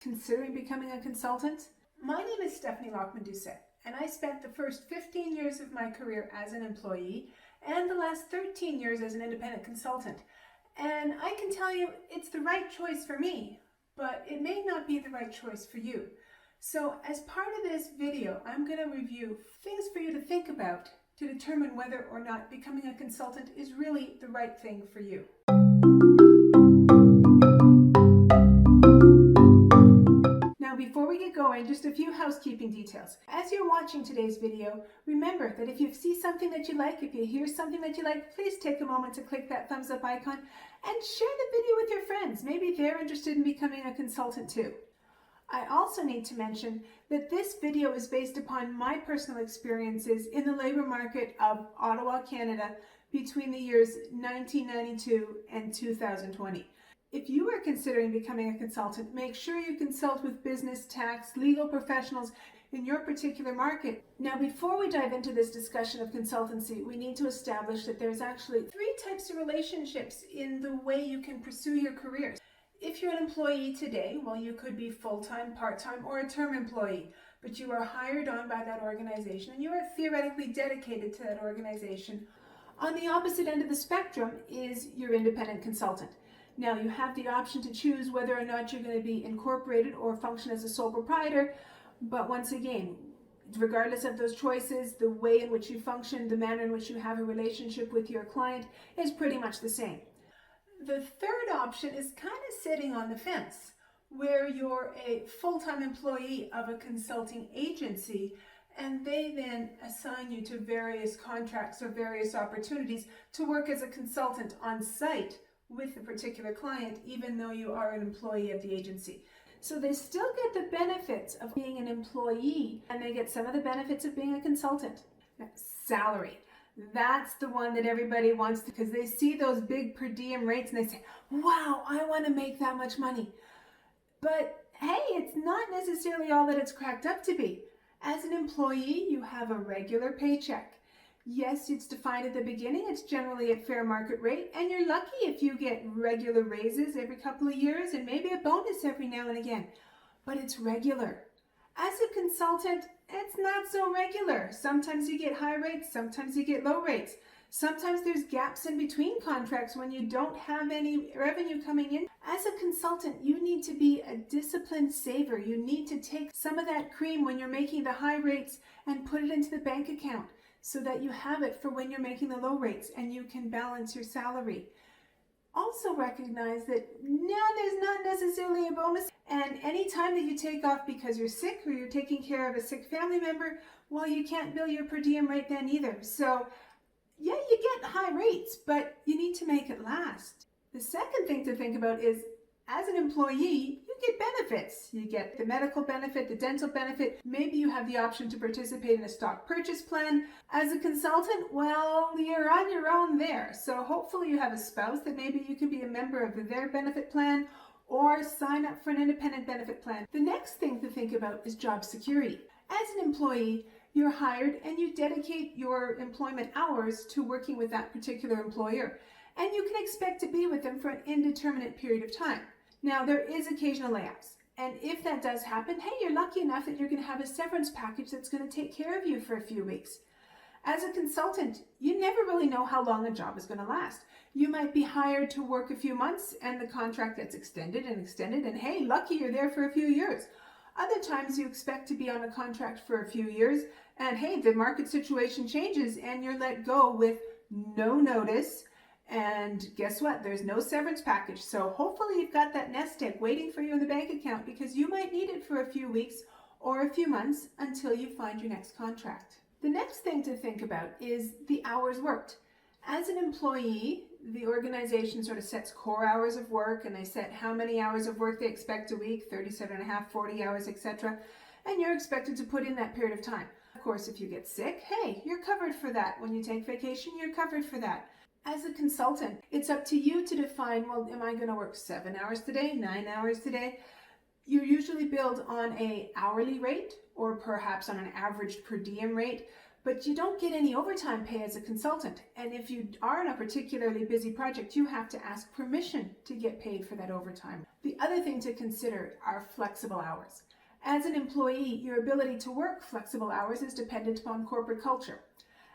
Considering becoming a consultant? My name is Lachman-Doucet, and I spent the first 15 years of my career as an employee and the last 13 years as an independent consultant. And I can tell you it's the right choice for me, but it may not be the right choice for you. So as part of this video, I'm going to review things for you to think about to determine whether or not becoming a consultant is really the right thing for you. Now, before we get going, just a few housekeeping details. As you're watching today's video, remember that if you see something that you like, if you hear something that you like, please take a moment to click that thumbs up icon and share the video with your friends. Maybe they're interested in becoming a consultant too. I also need to mention that this video is based upon my personal experiences in the labor market of Ottawa, Canada, between the years 1992 and 2020. If you are considering becoming a consultant, make sure you consult with business, tax, legal professionals in your particular market. Now, before we dive into this discussion of consultancy, we need to establish that there's actually three types of relationships in the way you can pursue your career. If you're an employee today, well, you could be full-time, part-time, or a term employee, but you are hired on by that organization and you are theoretically dedicated to that organization. On the opposite end of the spectrum is your independent consultant. Now, you have the option to choose whether or not you're going to be incorporated or function as a sole proprietor, but once again, regardless of those choices, the way in which you function, the manner in which you have a relationship with your client is pretty much the same. The third option is kind of sitting on the fence, where you're a full-time employee of a consulting agency and they then assign you to various contracts or various opportunities to work as a consultant on site with a particular client, even though you are an employee of the agency. So they still get the benefits of being an employee and they get some of the benefits of being a consultant. Now, salary. That's the one that everybody wants because they see those big per diem rates and they say, wow, I want to make that much money. But hey, it's not necessarily all that it's cracked up to be. As an employee, you have a regular paycheck. Yes, it's defined at the beginning. It's generally at fair market rate, and you're lucky if you get regular raises every couple of years and maybe a bonus every now and again. But it's regular. As a consultant, it's not so regular. Sometimes you get high rates, sometimes you get low rates. Sometimes there's gaps in between contracts when you don't have any revenue coming in. As a consultant, you need to be a disciplined saver. You need to take some of that cream when you're making the high rates and put it into the bank account so that you have it for when you're making the low rates and you can balance your salary. Also recognize that there's not necessarily a bonus, and any time that you take off because you're sick or you're taking care of a sick family member, well, you can't bill your per diem rate then either. So yeah, you get high rates, but you need to make it last. The second thing to think about is, as an employee, you get benefits. You get the medical benefit, the dental benefit. Maybe you have the option to participate in a stock purchase plan. As a consultant, well, you're on your own there. So hopefully you have a spouse that maybe you can be a member of their benefit plan or sign up for an independent benefit plan. The next thing to think about is job security. As an employee, you're hired and you dedicate your employment hours to working with that particular employer. And you can expect to be with them for an indeterminate period of time. Now, there is occasional layoffs, and if that does happen, hey, you're lucky enough that you're going to have a severance package that's going to take care of you for a few weeks. As a consultant, you never really know how long a job is going to last. You might be hired to work a few months, and the contract gets extended, and hey, lucky you're there for a few years. Other times you expect to be on a contract for a few years, and hey, the market situation changes, and you're let go with no notice. And guess what? There's no severance package. So hopefully you've got that nest egg waiting for you in the bank account because you might need it for a few weeks or a few months until you find your next contract. The next thing to think about is the hours worked. As an employee, the organization sort of sets core hours of work and they set how many hours of work they expect a week, 37 and a half, 40 hours, etc. And you're expected to put in that period of time. Of course, if you get sick, hey, you're covered for that. When you take vacation, you're covered for that. As a consultant, it's up to you to define, well, am I going to work 7 hours today, 9 hours today? You usually billed on an hourly rate or perhaps on an average per diem rate, But you don't get any overtime pay as a consultant. And if you are on a particularly busy project, you have to ask permission to get paid for that overtime. The other thing to consider are flexible hours. As an employee, your ability to work flexible hours is dependent upon corporate culture.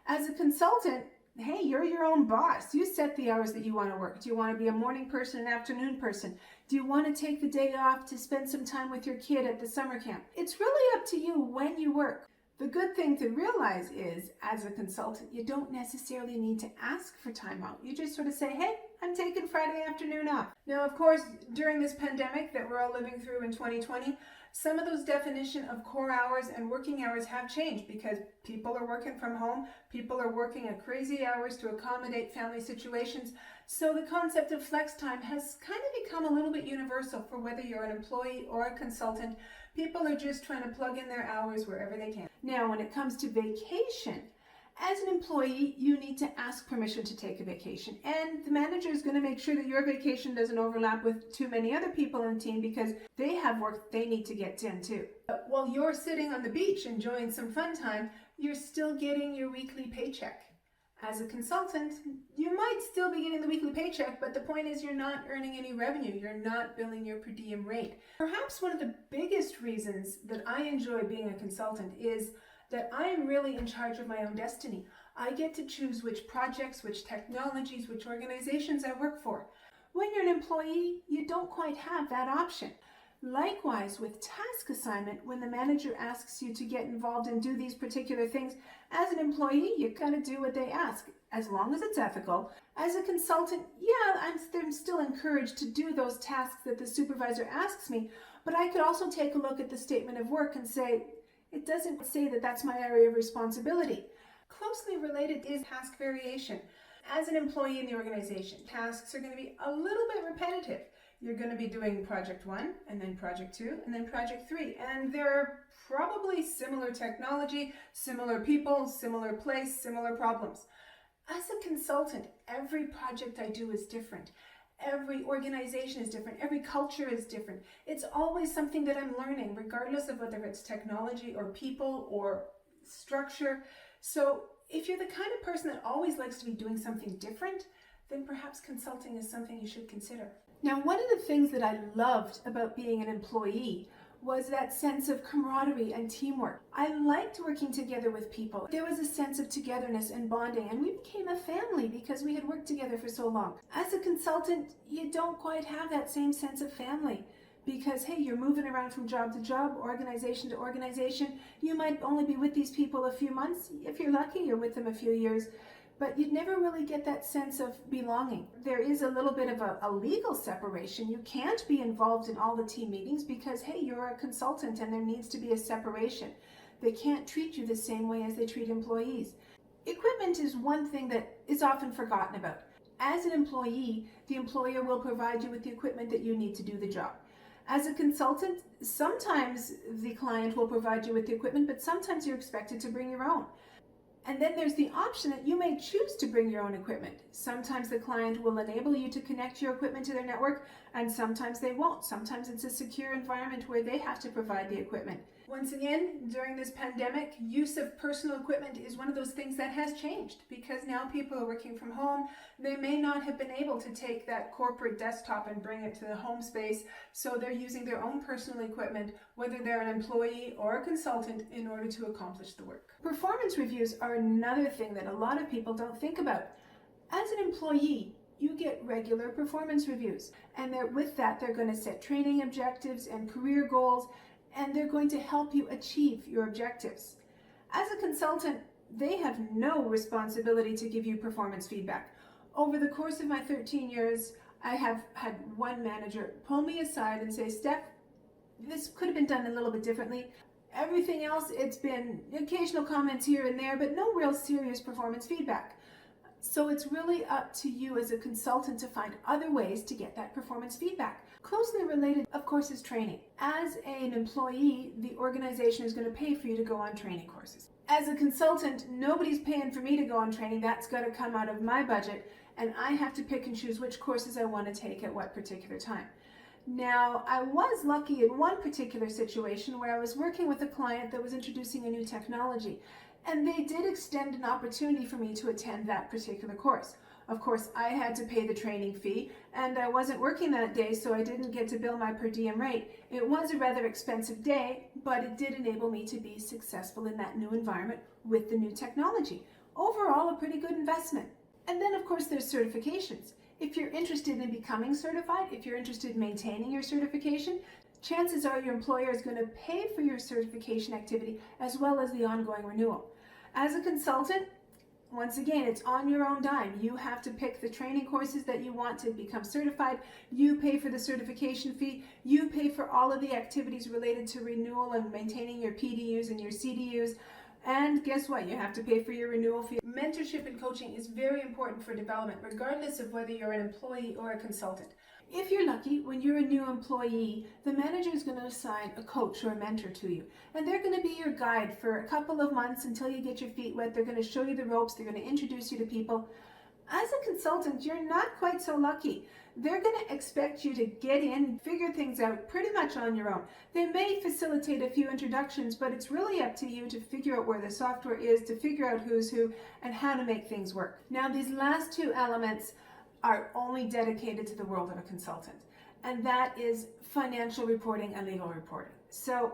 As a consultant, hey, you're your own boss. You set the hours that you want to work. Do you want to be a morning person, an afternoon person? Do you want to take the day off to spend some time with your kid at the summer camp? It's really up to you when you work. The good thing to realize is, as a consultant, you don't necessarily need to ask for time out. You just sort of say, hey, I'm taking Friday afternoon off. Now, of course, during this pandemic that we're all living through in 2020, some of those definition of core hours and working hours have changed because people are working from home. People are working at crazy hours to accommodate family situations. So the concept of flex time has kind of become a little bit universal for whether you're an employee or a consultant. People are just trying to plug in their hours wherever they can. Now, when it comes to vacation, as an employee, you need to ask permission to take a vacation. And the manager is going to make sure that your vacation doesn't overlap with too many other people in the team because they have work they need to get done too. But while you're sitting on the beach enjoying some fun time, you're still getting your weekly paycheck. As a consultant, you might still be getting the weekly paycheck, but the point is you're not earning any revenue. You're not billing your per diem rate. Perhaps one of the biggest reasons that I enjoy being a consultant is that I am really in charge of my own destiny. I get to choose which projects, which technologies, which organizations I work for. When you're an employee, you don't quite have that option. Likewise, with task assignment, when the manager asks you to get involved and do these particular things, as an employee, you kind of do what they ask, as long as it's ethical. As a consultant, yeah, I'm still encouraged to do those tasks that the supervisor asks me, but I could also take a look at the statement of work and say, it doesn't say that that's my area of responsibility. Closely related is task variation. As an employee in the organization, tasks are going to be a little bit repetitive. You're going to be doing project 1, and then project 2, and then project 3. And they're probably similar technology, similar people, similar place, similar problems. As a consultant, every project I do is different. Every organization is different. Every culture is different. It's always something that I'm learning, regardless of whether it's technology or people or structure. So if you're the kind of person that always likes to be doing something different, then perhaps consulting is something you should consider. Now, one of the things that I loved about being an employee was that sense of camaraderie and teamwork. I liked working together with people. There was a sense of togetherness and bonding, and we became a family because we had worked together for so long. As a consultant, you don't quite have that same sense of family because, hey, you're moving around from job to job, organization to organization. You might only be with these people a few months. If you're lucky, you're with them a few years. But you'd never really get that sense of belonging. There is a little bit of a legal separation. You can't be involved in all the team meetings because, hey, you're a consultant and there needs to be a separation. They can't treat you the same way as they treat employees. Equipment is one thing that is often forgotten about. As an employee, the employer will provide you with the equipment that you need to do the job. As a consultant, sometimes the client will provide you with the equipment, but sometimes you're expected to bring your own. And then there's the option that you may choose to bring your own equipment. Sometimes the client will enable you to connect your equipment to their network, and sometimes they won't. Sometimes it's a secure environment where they have to provide the equipment. Once again, during this pandemic, use of personal equipment is one of those things that has changed because now people are working from home. They may not have been able to take that corporate desktop and bring it to the home space, so they're using their own personal equipment, whether they're an employee or a consultant, in order to accomplish the work. Performance reviews are another thing that a lot of people don't think about. As an employee, you get regular performance reviews, and with that, they're going to set training objectives and career goals, and they're going to help you achieve your objectives. As a consultant, they have no responsibility to give you performance feedback. Over the course of my 13 years, I have had one manager pull me aside and say, Steph, this could have been done a little bit differently. Everything else, it's been occasional comments here and there, but no real serious performance feedback. So it's really up to you as a consultant to find other ways to get that performance feedback. Closely related, of course, is training. As an employee, the organization is going to pay for you to go on training courses. As a consultant, nobody's paying for me to go on training. That's got to come out of my budget, and I have to pick and choose which courses I want to take at what particular time. Now, I was lucky in one particular situation where I was working with a client that was introducing a new technology. And they did extend an opportunity for me to attend that particular course. Of course, I had to pay the training fee, and I wasn't working that day, so I didn't get to bill my per diem rate. It was a rather expensive day, but it did enable me to be successful in that new environment with the new technology. Overall, a pretty good investment. And then, of course, there's certifications. If you're interested in becoming certified, if you're interested in maintaining your certification, chances are your employer is going to pay for your certification activity as well as the ongoing renewal. As a consultant, once again, it's on your own dime. You have to pick the training courses that you want to become certified. You pay for the certification fee. You pay for all of the activities related to renewal and maintaining your PDUs and your CDUs. And guess what? You have to pay for your renewal fee. Mentorship and coaching is very important for development, regardless of whether you're an employee or a consultant. If you're lucky, when you're a new employee, the manager is going to assign a coach or a mentor to you. And they're going to be your guide for a couple of months until you get your feet wet. They're going to show you the ropes. They're going to introduce you to people. As a consultant, you're not quite so lucky. They're going to expect you to get in, figure things out pretty much on your own. They may facilitate a few introductions, but it's really up to you to figure out where the software is, to figure out who's who, and how to make things work. Now, these last two elements are only dedicated to the world of a consultant, and that is financial reporting and legal reporting. So,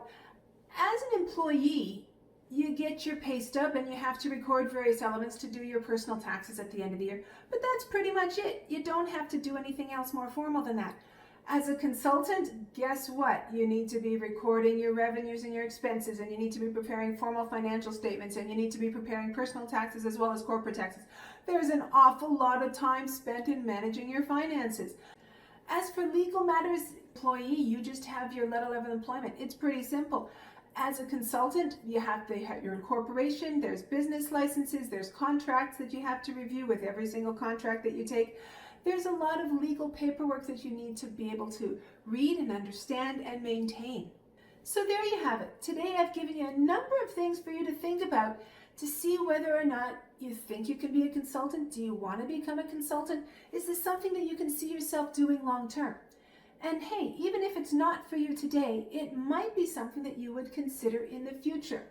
as an employee, you get your pay stub and you have to record various elements to do your personal taxes at the end of the year. But that's pretty much it. You don't have to do anything else more formal than that. As a consultant, guess what? You need to be recording your revenues and your expenses, and you need to be preparing formal financial statements, and you need to be preparing personal taxes as well as corporate taxes. There's an awful lot of time spent in managing your finances. As for legal matters, employee, you just have your letter of employment. It's pretty simple. As a consultant, you have to have your incorporation, there's business licenses, there's contracts that you have to review with every single contract that you take. There's a lot of legal paperwork that you need to be able to read and understand and maintain. So there you have it. Today I've given you a number of things for you to think about to see whether or not you think you can be a consultant. Do you want to become a consultant? Is this something that you can see yourself doing long term? And hey, even if it's not for you today, it might be something that you would consider in the future.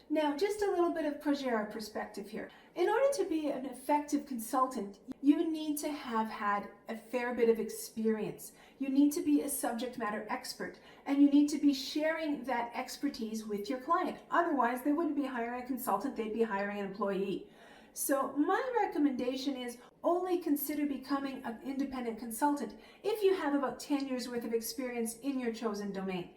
Now, just a little bit of Projerra perspective here. In order to be an effective consultant, you need to have had a fair bit of experience. You need to be a subject matter expert, and you need to be sharing that expertise with your client. Otherwise, they wouldn't be hiring a consultant, they'd be hiring an employee. So my recommendation is only consider becoming an independent consultant if you have about 10 years worth of experience in your chosen domain.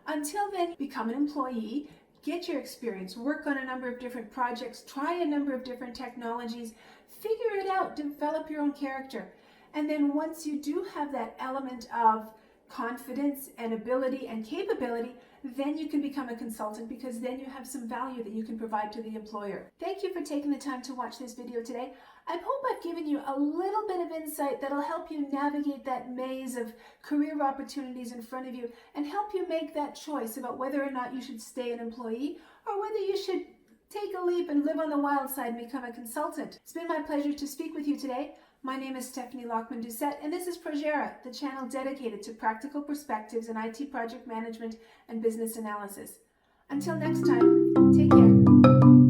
Until then, become an employee, get your experience, work on a number of different projects, try a number of different technologies, figure it out, develop your own character. And then once you do have that element of confidence and ability and capability, then you can become a consultant, because then you have some value that you can provide to the employer. Thank you for taking the time to watch this video today. I hope I've given you a little bit of insight that'll help you navigate that maze of career opportunities in front of you and help you make that choice about whether or not you should stay an employee or whether you should take a leap and live on the wild side and become a consultant. It's been my pleasure to speak with you today. My name is Stephanie Lachman-Doucet, and this is Projerra, the channel dedicated to practical perspectives in IT project management and business analysis. Until next time, take care.